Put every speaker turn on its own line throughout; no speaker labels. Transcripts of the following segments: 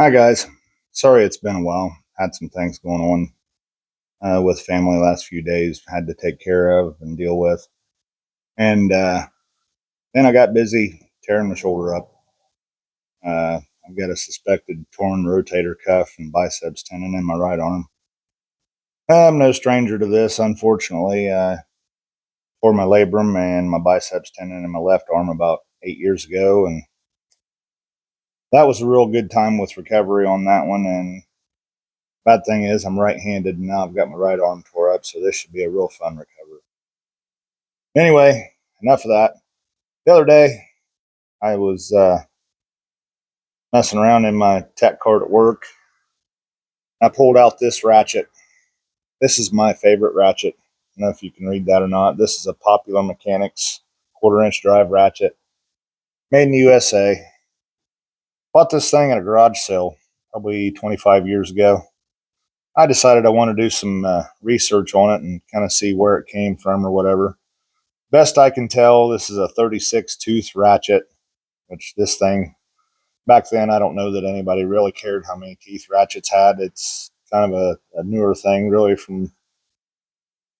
Hi guys. Sorry it's been a while. Had some things going on with family last few days. Had to take care of and deal with, and then I got busy tearing my shoulder up. I've got a suspected torn rotator cuff and biceps tendon in my right arm. I'm no stranger to this, unfortunately. Tore my labrum and my biceps tendon in my left arm about 8 years ago, and that was a real good time with recovery on that one. And bad thing is, I'm right-handed, and now I've got my right arm tore up, so this should be a real fun recovery. Anyway, enough of that. The other day, I was messing around in my tech cart at work. I pulled out this Ratchet. This is my favorite Ratchet. I don't know if you can read that or not. This is a Popular Mechanics quarter-inch drive Ratchet, made in the USA. Bought this thing at a garage sale probably 25 years ago. I decided I want to do some research on it and kind of see where it came from or whatever. Best I can tell, this is a 36 tooth Ratchet, which this thing, back then, I don't know that anybody really cared how many teeth Ratchets had. It's kind of a newer thing, really, from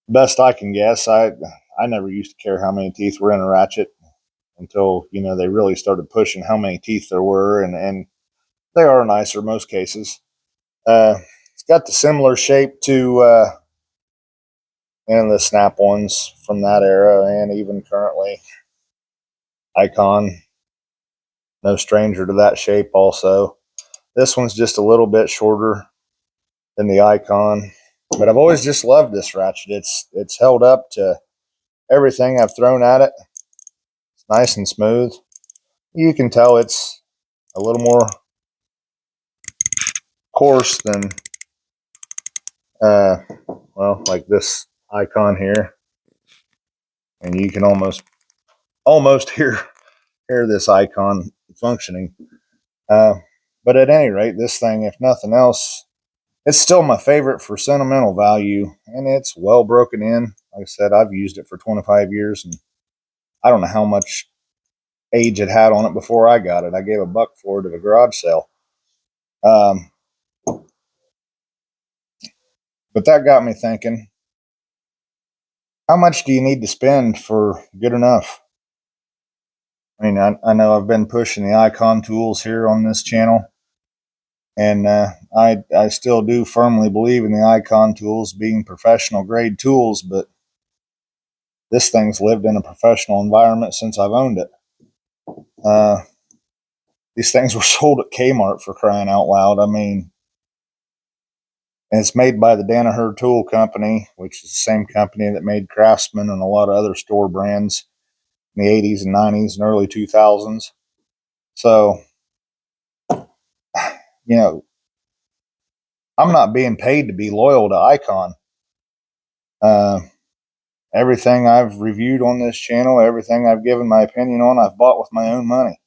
best I can guess. I never used to care how many teeth were in a Ratchet until, they really started pushing how many teeth there were, and they are nicer most cases. It's got the similar shape to and the snap ones from that era, and even currently Icon, no stranger to that shape also. This one's just a little bit shorter than the Icon, but I've always just loved this Ratchet. It's held up to everything I've thrown at it. It's nice and smooth. You can tell it's a little more coarse than like this Icon here, and you can almost hear this Icon functioning. But at any rate, this thing, if nothing else, it's still my favorite for sentimental value, and it's well broken in. Like I said, I've used it for 25 years, and I don't know how much age it had on it before I got it. I gave $1 for it at a garage sale. But that got me thinking, how much do you need to spend for good enough? I mean, I know I've been pushing the Icon tools here on this channel, and I still do firmly believe in the Icon tools being professional grade tools, but this thing's lived in a professional environment since I've owned it. These things were sold at Kmart, for crying out loud. I mean, and it's made by the Danaher Tool Company, which is the same company that made Craftsman and a lot of other store brands in the 80s and 90s and early 2000s. So, I'm not being paid to be loyal to Icon. Everything I've reviewed on this channel, everything I've given my opinion on, I've bought with my own money.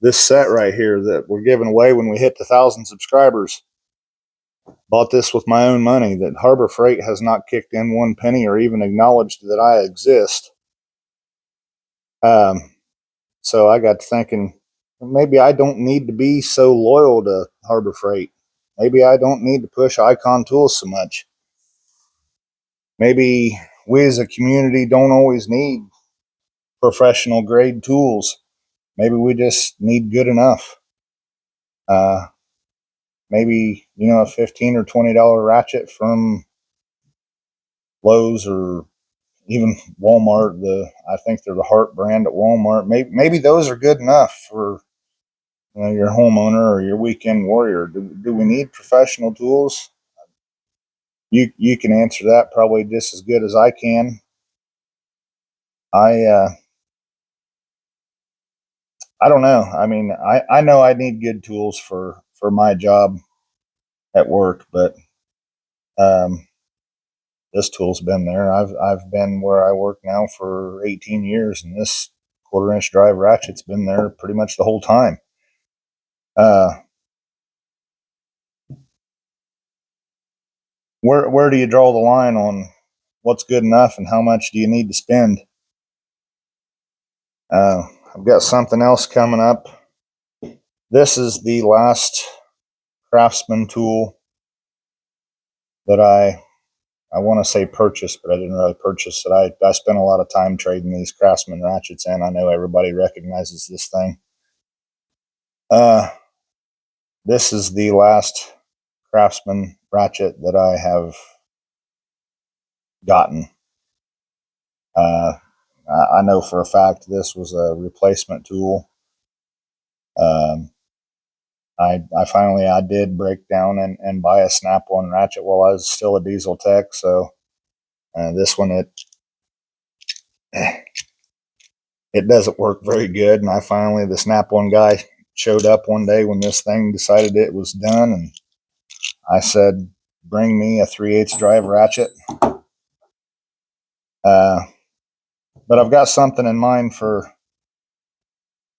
This set right here that we're giving away when we hit the 1,000 subscribers, bought this with my own money. That Harbor Freight has not kicked in one penny or even acknowledged that I exist. So I got to thinking, maybe I don't need to be so loyal to Harbor Freight. Maybe I don't need to push Icon tools so much. Maybe we as a community don't always need professional grade tools. Maybe we just need good enough. Maybe, a $15 or $20 Ratchet from Lowe's or even Walmart. I think they're the Heart brand at Walmart. Maybe those are good enough for your homeowner or your weekend warrior. Do we need professional tools? You can answer that probably just as good as I can. I don't know. I mean, I know I need good tools for my job at work, but this tool's been there. I've been where I work now for 18 years, and this quarter-inch drive Ratchet's been there pretty much the whole time. Where do you draw the line on what's good enough and how much do you need to spend? I've got something else coming up This is the last Craftsman tool that I want to say purchased, but I didn't really purchase it. I spent a lot of time trading these Craftsman ratchets in. I know everybody recognizes this thing. This is the last Craftsman ratchet that I have gotten. I know for a fact this was a replacement tool. I did break down and buy a snap-on ratchet while I was still a diesel tech. So this one, it doesn't work very good. And the snap-on guy showed up one day when this thing decided it was done. And I said, bring me a 3/8 drive ratchet. But I've got something in mind for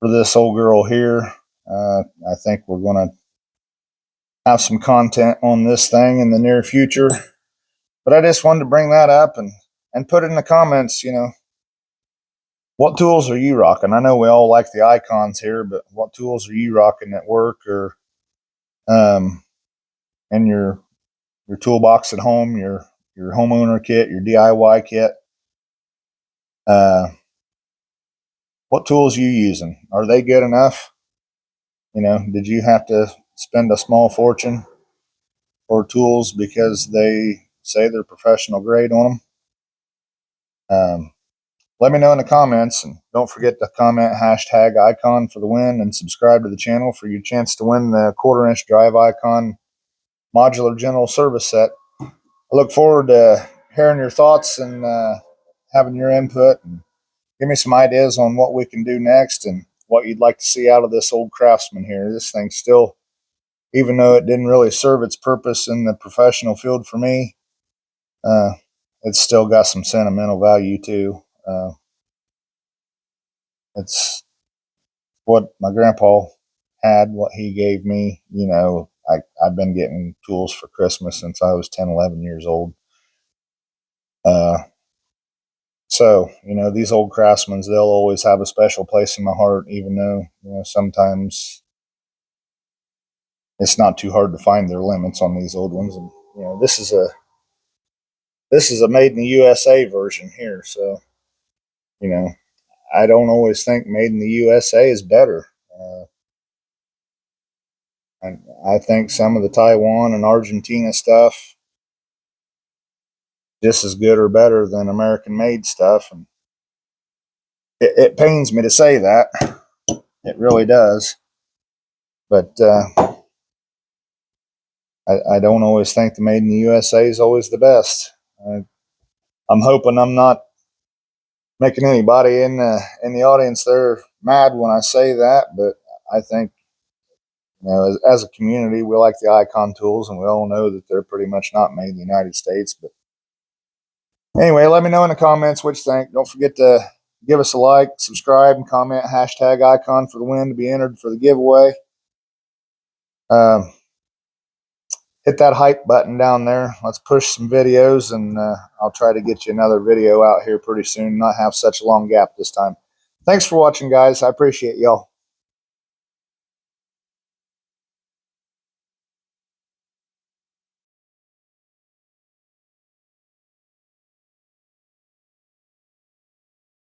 this old girl here. I think we're going to have some content on this thing in the near future. But I just wanted to bring that up and put it in the comments, what tools are you rocking? I know we all like the icons here, but what tools are you rocking at work or in your toolbox at home, your homeowner kit, your DIY kit? What tools are you using? Are they good enough? Did you have to spend a small fortune for tools because they say they're professional grade on them? Let me know in the comments, and don't forget to comment #icon for the win and subscribe to the channel for your chance to win the 1/4" drive icon modular general service set. I look forward to hearing your thoughts and having your input, and give me some ideas on what we can do next and what you'd like to see out of this old Craftsman here. This thing still, even though it didn't really serve its purpose in the professional field for me, it's still got some sentimental value too. It's what my grandpa had, what he gave me. I've been getting tools for Christmas since I was 10, 11 years old. So, these old Craftsmans, they'll always have a special place in my heart, even though, sometimes it's not too hard to find their limits on these old ones. And, this is a made in the USA version here. So, I don't always think made in the USA is better. I think some of the Taiwan and Argentina stuff just as good or better than American made stuff. And it pains me to say that. It really does. But I don't always think the made in the USA is always the best. I'm hoping I'm not making anybody in the audience there mad when I say that, but I think, as a community, we like the icon tools, and we all know that they're pretty much not made in the United States. But anyway, let me know in the comments what you think. Don't forget to give us a like, subscribe, and comment #icon for the win to be entered for the giveaway. Hit that hype button down there. Let's push some videos, and I'll try to get you another video out here pretty soon, not have such a long gap this time. Thanks for watching, guys. I appreciate y'all.